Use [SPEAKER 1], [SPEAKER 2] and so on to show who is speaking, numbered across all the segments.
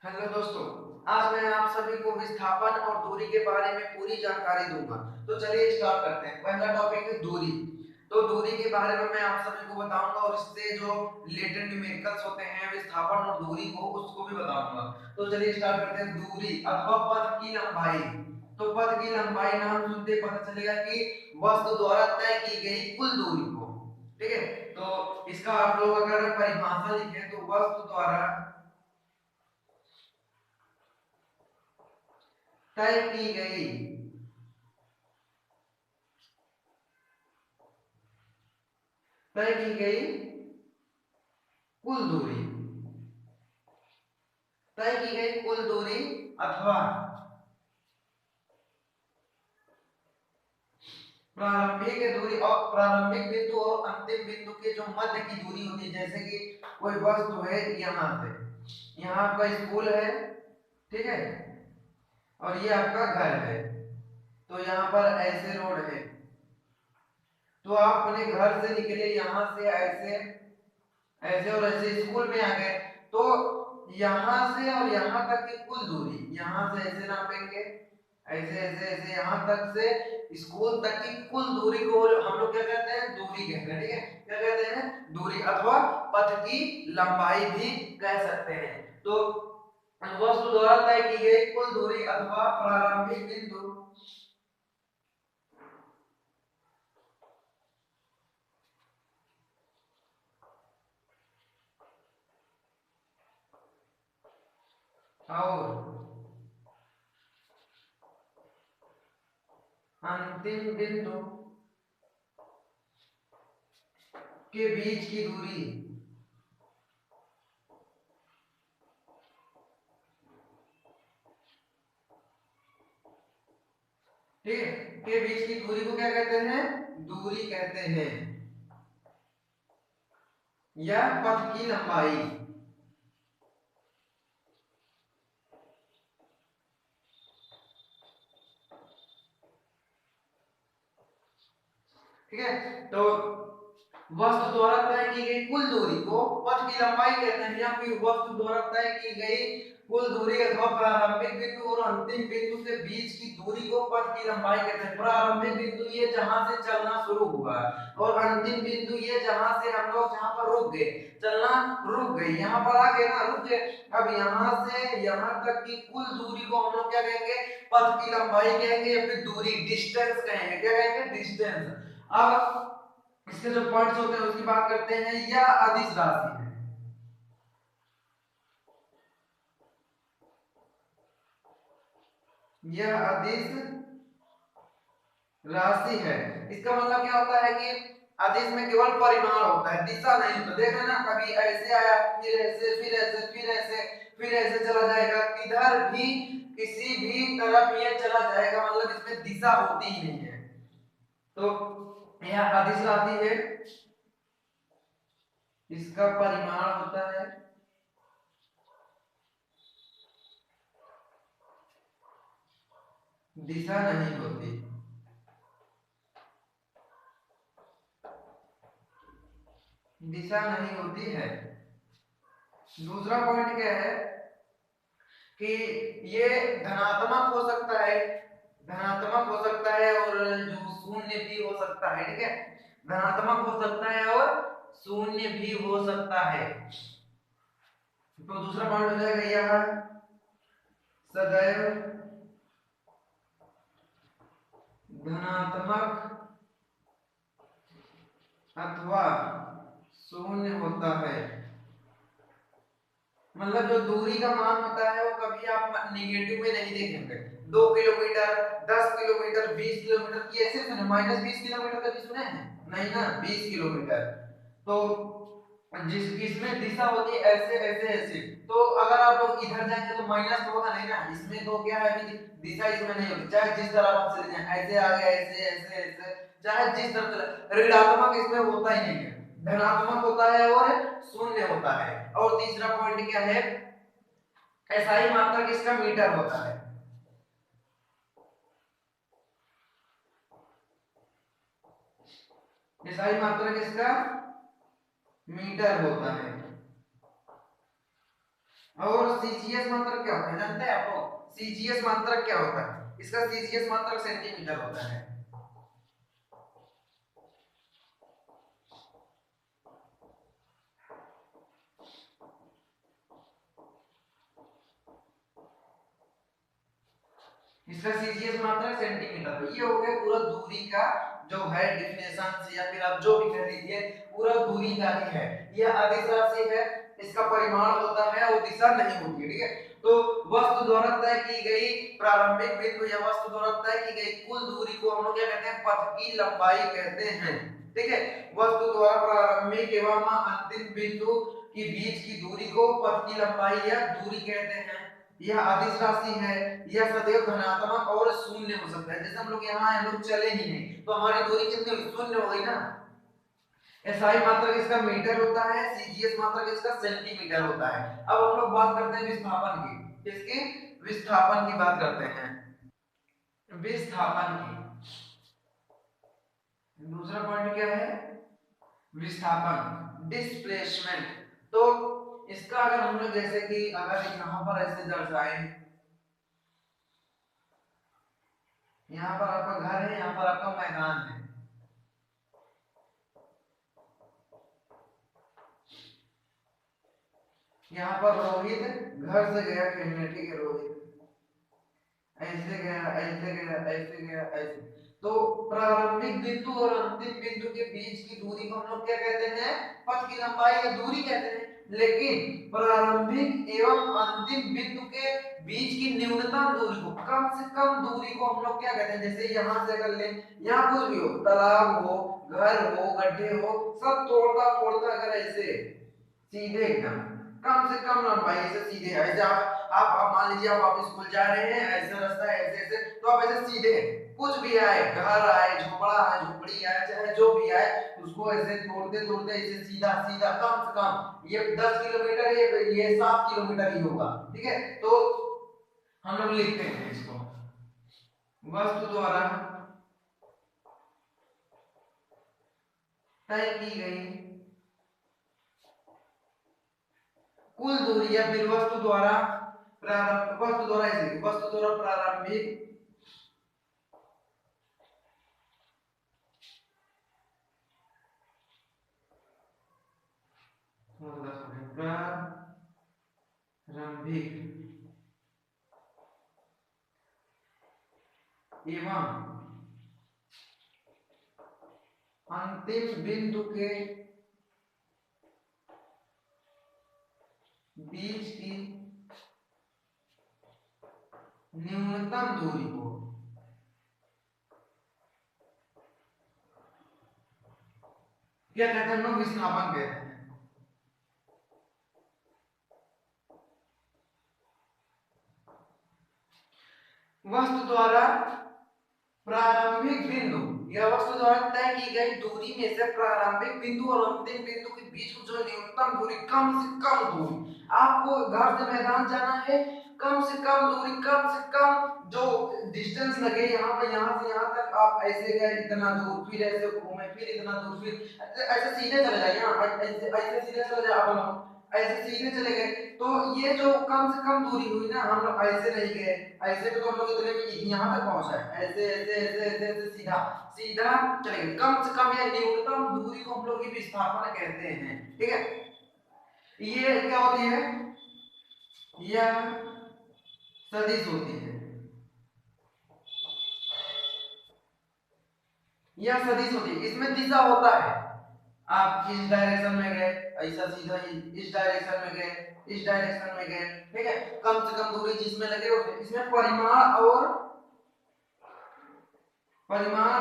[SPEAKER 1] Hello दोस्तों। आज मैं आप सभी को विस्थापन और दूरी के बारे में पूरी जानकारी दूंगा। तो चलिए स्टार्ट करते हैं। पहला टॉपिक है दूरी। तो दूरी के बारे में मैं आप सभी को बताऊंगा और इससे जो रिलेटेड न्यूमेरिकल्स होते हैं विस्थापन और दूरी को उसको भी बताऊंगा। तो चलिए स्टार्ट करते हैं। दूरी अथवा पथ की लंबाई। तो पथ की लंबाई नाम सुनते ही पता चलेगा कि वस्तु द्वारा तय की गई कुल दूरी को। ठीक है। तो इसका आप लोग अगर परिभाषा लिखें तो वस्तु द्वारा तय की गई तय की गई कुल दूरी। तय की गई कुल दूरी अथवा प्रारंभिक दूरी और प्रारंभिक बिंदु और अंतिम बिंदु के जो मध्य की दूरी होती है। जैसे कि कोई वस्तु है यहाँ से, यहाँ आपका स्कूल है, ठीक है, और ये आपका घर है। तो यहाँ पर ऐसे रोड है। तो आप अपने घर से निकले यहाँ से ऐसे ऐसे और ऐसे स्कूल में आ गए। तो यहाँ से और यहाँ तक की कुल दूरी, यहाँ से ऐसे नापेंगे, ऐसे ऐसे ऐसे यहाँ तक से स्कूल तक की कुल दूरी को हम लोग क्या कहते हैं? दूरी कहते हैं। ठीक है, क्या कहते हैं? दूरी अथवा पथ की लंबाई भी कह सकते हैं। तो वस्तु द्वारा तय की गई कुल दूरी अथवा प्रारंभिक बिंदु और अंतिम बिंदु के बीच की दूरी ठीक है, के बीच की दूरी को क्या कहते हैं? दूरी कहते हैं या पथ की लंबाई। ठीक है। तो वस्तु द्वारा तय की गई कुल दूरी को पथ की लंबाई कहते हैं, या फिर वस्तु द्वारा तय की गई कुल दूरी अथवा प्रारंभिक बिंदु और अंतिम बिंदु के बीच की दूरी को पथ की लंबाई कहते हैं। प्रारंभिक बिंदु ये जहां से चलना शुरू हुआ और अंतिम बिंदु ये जहां से हम लोग जहां पर रुक गए, चलना रुक गई, यहाँ पर आ गए ना, रुक गए। अब यहाँ से यहाँ तक की कुल दूरी को हम लोग क्या कहेंगे? पथ की लंबाई कहेंगे या फिर दूरी, डिस्टेंस कहेंगे। क्या कहेंगे? डिस्टेंस। अब इसके जो पॉइंट्स होते हैं उसकी बात करते हैं। यह अदिश राशि है। यह अदिश राशि है। इसका मतलब क्या होता है कि अदिश में केवल परिमाण होता है, दिशा नहीं होता। देख रहे ना, कभी ऐसे आया, फिर ऐसे, फिर ऐसे, फिर ऐसे, फिर ऐसे चला जाएगा, किधर भी किसी भी तरफ ये चला जाएगा, मतलब इसमें दिशा होती ही नहीं है। तो यह अदिश राशि है, इसका परिमाण होता है, दिशा नहीं होती। दिशा नहीं होती है। दूसरा पॉइंट क्या है कि ये धनात्मक हो सकता है, धनात्मक हो सकता है और जो शून्य भी हो सकता है। ठीक है, धनात्मक हो सकता है और शून्य भी हो सकता है। तो दूसरा पॉइंट हो जाएगा यह सदैव धनात्मक अथवा शून्य होता है। मतलब जो दूरी का मान होता है वो कभी आप निगेटिव में नहीं देखेंगे। 2 किलोमीटर, 10 किलोमीटर, 20 किलोमीटर की ऐसे सुने, -20 किलोमीटर कभी सुने हैं? नहीं ना, 20 किलोमीटर। तो जिस इसमें दिशा होती है ऐसे ऐसे ऐसे। तो अगर आप लोग इधर जाएंगे तो माइनस तो होगा नहीं ना, इसमें तो क्या है कि दिशा इसमें नहीं होती। चाहे जिस तरफ आप चले जाएं, ऐसे आ गए, ऐसे ऐसे ऐसे, चाहे जिस तरफ चले, ऋणात्मक इसमें होता ही नहीं है, धनात्मक होता है और शून्य होता है। और तीसरा पॉइंट क्या है? एसआई मात्रक इसका मीटर होता है। एसआई मात्रक इसका मीटर होता है। और सीजीएस मात्रक क्या होता है जानते हैं आप लोग? सीजीएस मात्रक क्या होता है? इसका सीजीएस मात्रक सेंटीमीटर होता है। इसका सीजीएस मात्रक सेंटीमीटर। ये हो गया पूरा दूरी का जो है डिफिनेशन से, या फिर आप जो भी कह लीजिए पूरा दूरी का ही है। यह अदिश राशि है, इसका परिमाण होता है और दिशा नहीं होती है, ठीक है। तो वस्तु द्वारा तय की गई प्रारंभिक बिंदु या वस्तु द्वारा तय की गई कुल दूरी को हम लोग क्या कहते हैं? पथ की लंबाई कहते हैं, ठीक है। वस्तु द्वारा प्रारंभिक एवं अंतिम बिंदु के बीच की दूरी को पथ की लंबाई या दूरी कहते हैं। यह अदिश राशि है, यह सदैव धनात्मक और शून्य हो सकता है। जैसे हम लोग यहाँ हम लोग चले ही नहीं तो हमारी दूरी कितनी हुई? शून्य हो गई ना। एसआई मात्रक इसका मीटर होता है, सीजीएस मात्रक इसका सेंटीमीटर होता है। अब हम लोग बात करते हैं विस्थापन की। इसके विस्थापन की बात करते हैं, विस्थापन की। दूसरा पॉइंट क्या है? विस्थापन, डिस्प्लेसमेंट। तो इसका अगर हम लोग जैसे कि अगर यहाँ पर ऐसे दर्शाएं, यहाँ पर आपका घर है, यहाँ पर आपका मैदान है, यहाँ पर रोहित घर से गया खेलने, ठीक है। रोहित ऐसे गया, ऐसे गया, ऐसे गया, ऐसे। तो प्रारंभिक बिंदु और अंतिम बिंदु के बीच की दूरी को हम लोग क्या कहते हैं? पथ की लंबाई या दूरी कहते हैं। लेकिन प्रारंभिक एवं अंतिम बिंदु के बीच की न्यूनतम दूरी को, कम से कम दूरी को हम लोग क्या कहते हैं? जैसे यहाँ से अगर ले, यहाँ कुछ भी हो, तालाब हो, घर हो, गड्ढे हो, सब तोड़ता फोड़ता अगर ऐसे सीधे एकदम कम से कम लंबाई से सीधे, ऐसे आप मान लीजिए आप स्कूल जा रहे हैं, ऐसे रास्ता है, ऐसे ऐसे, तो आप ऐसे सीधे कुछ भी आए, घर आए, झोपड़ा आए, झोपड़ी आए, चाहे जो भी आए, उसको ऐसे तोड़ते तोड़ते ऐसे सीधा सीधा कम से कम ये 10 किलोमीटर, ये 7 किलोमीटर ही होगा, ठीक है। तो हम लोग लिखते हैं इसको, वस्तु द्वारा तय की गई कुल दूरी या फिर वस्तु द्वारा प्रारंभ, वस्तु द्वारा ऐसे, वस्तु द्वारा प्रारंभिक प्रारंभिक एवं अंतिम बिंदु के बीच की न्यूनतम दूरी को क्या कहते हैं? हम लोग विस्थापन कहते हैं। वस्तु द्वारा प्रारंभिक बिंदु या वस्तु द्वारा तय की गई दूरी में से प्रारंभिक बिंदु और अंतिम बिंदु के बीच को जो न्यूनतम दूरी, कम से कम दूरी, आपको घर से मैदान जाना है, कम से कम दूरी, कम से कम जो डिस्टेंस लगे, यहाँ पे यहाँ से यहाँ तक आप ऐसे गए इतना दूर, फिर ऐसे घूमे, फिर इतना दूर, फिर ऐसे सीधे चले जाइए, ऐसे ऐसे सीधे चले जाए, आप ऐसे सीधे चले गए, तो ये जो कम से कम दूरी हुई ना, हम लोग ऐसे नहीं गए, ऐसे तो हम लोग इतने में यहाँ तक पहुंचा है, ऐसे ऐसे ऐसे ऐसे ऐसे सीधा सीधा चले गए। कम से कम या न्यूनतम दूरी को हम लोग ये विस्थापन कहते हैं, ठीक है। ये क्या होती है? यह सदिश होती है, यह सदिश होती है, इसमें दिशा होता है। आप इस डायरेक्शन में गए, ऐसा सीधा इस डायरेक्शन में गए, इस डायरेक्शन में गए, ठीक है। कम से कम दूरी जिसमें लगे इसमें परिमाण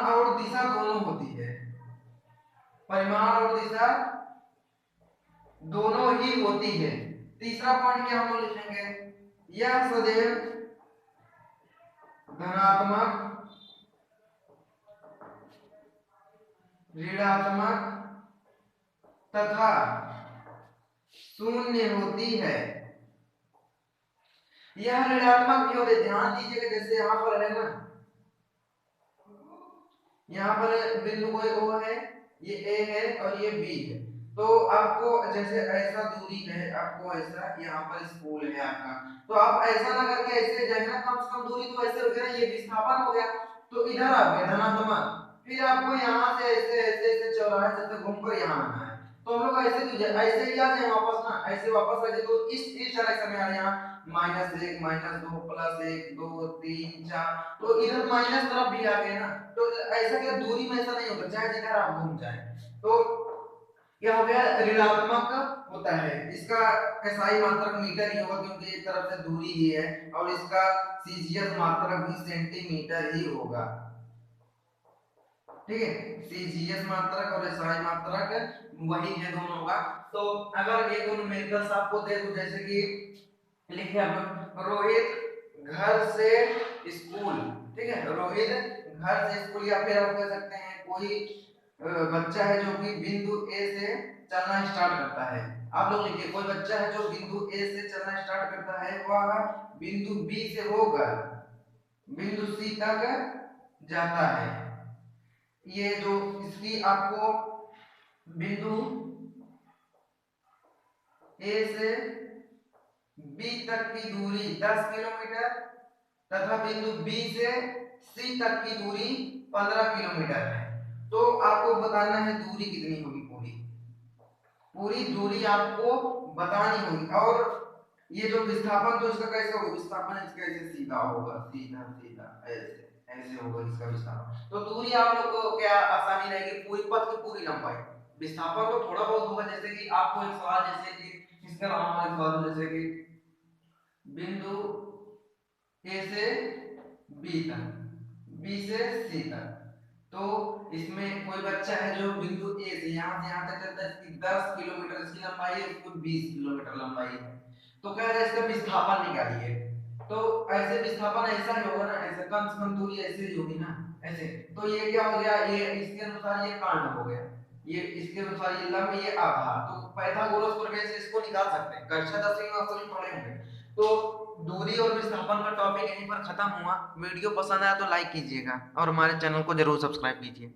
[SPEAKER 1] और दिशा दोनों होती है, परिमाण और दिशा दोनों ही होती है। तीसरा पॉइंट क्या हम लोग लिखेंगे? यह सदैव धनात्मक, ऋणात्मक तथा शून्य होती है। यह ऋणात्मक भी होते, ध्यान दीजिएगा, जैसे यहाँ पर है ना, यहाँ पर बिंदु कोई O है, ये A है और ये B है, तो आपको जैसे ऐसा दूरी है, आपको ऐसा यहाँ पर स्कूल है आपका, तो आप ऐसा ना करके ऐसे जाए ना, कम से कम दूरी तो ऐसे हो गया ना, ये विस्थापन हो गया, तो इधर आप गए धनात्मक, फिर आपको यहाँ से ऐसे ऐसे ऐसे चौराहे से ऐसे घूमकर यहाँ आना है, तो हम लोग ऐसे ऐसे ही आ जाए वापस ना, ऐसे वापस आ जाए, तो इस डायरेक्शन में आ रहे हैं यहाँ, -1 -2 +1 2 3 4, तो इधर माइनस तरफ भी आ गए ना, तो ऐसा क्या दूरी में ऐसा नहीं होता, चाहे जिधर आप घूम जाए, तो यह हो गया ऋणात्मक होता है, इसका एसआई मात्रक मीटर ही होगा क्योंकि एक तरफ से दूरी ही है, और इसका सीजीएस मात्रक भी सेंटीमीटर ही होगा, ठीक है, सीजीएस मात्रक और एसआई मात्रक वही है दोनों का। तो अगर एक न्यूमेरिकल्स आपको दे दूं, जैसे कि लिखे आप रोहित घर से स्कूल, ठीक है, रोहित घर से स्कूल, या फिर आप कह सकते हैं कोई बच्चा है जो कि बिंदु ए से चलना स्टार्ट करता है, आप लोग लिखिए कोई बच्चा है जो बिंदु ए से चलना स्टार्ट करता है, वह बिंदु बी से होकर बिंदु सी तक जाता है, ये जो इसकी आपको बिंदु ए से बी तक की दूरी 10 किलोमीटर तथा बिंदु बी से सी तक की दूरी 15 किलोमीटर है, तो आपको बताना है दूरी कितनी होगी, पूरी पूरी दूरी आपको बतानी होगी, और ये जो विस्थापन तो इसका कैसे होगा, विस्थापन इसका ऐसे सीधा होगा, सीधा सीधा ऐसे ऐसे होगा इसका विस्थापन, तो दूरी आप लोग को क्या आसानी रहेगी, पूरी पथ की पूरी लंबाई, विस्थापन तो थोड़ा बहुत होगा, जैसे कि आपको एक सवाल जैसे कि इसके अलावा एक सवाल जैसे कि बिंदु ए से बी तक, बी से सी तक, तो इसमें कोई बच्चा है जो बिंदु ए से यहाँ तक चलता है, इसकी 10 किलोमीटर इसकी लंबाई है, इसको 20 किलोमीटर लंबाई है, तो कह रहे हैं इसका विस्थापन निकालिए, तो ऐसे विस्थापन ऐसा ही होगा ना, ऐसे कम से कम दूरी ऐसे ही होगी ना, ऐसे, तो ये क्या हो गया, ये इसके अनुसार ये कांड हो गया, ये इसके अनुसार ये लंब, ये आधार, तो पाइथागोरस प्रमेय से इसको निकाल सकते हैं, कक्षा 10वीं में आपको पढ़े होंगे। तो दूरी और विस्थापन का टॉपिक यहीं पर खत्म हुआ, वीडियो पसंद आया तो लाइक कीजिएगा और हमारे चैनल को जरूर सब्सक्राइब कीजिए।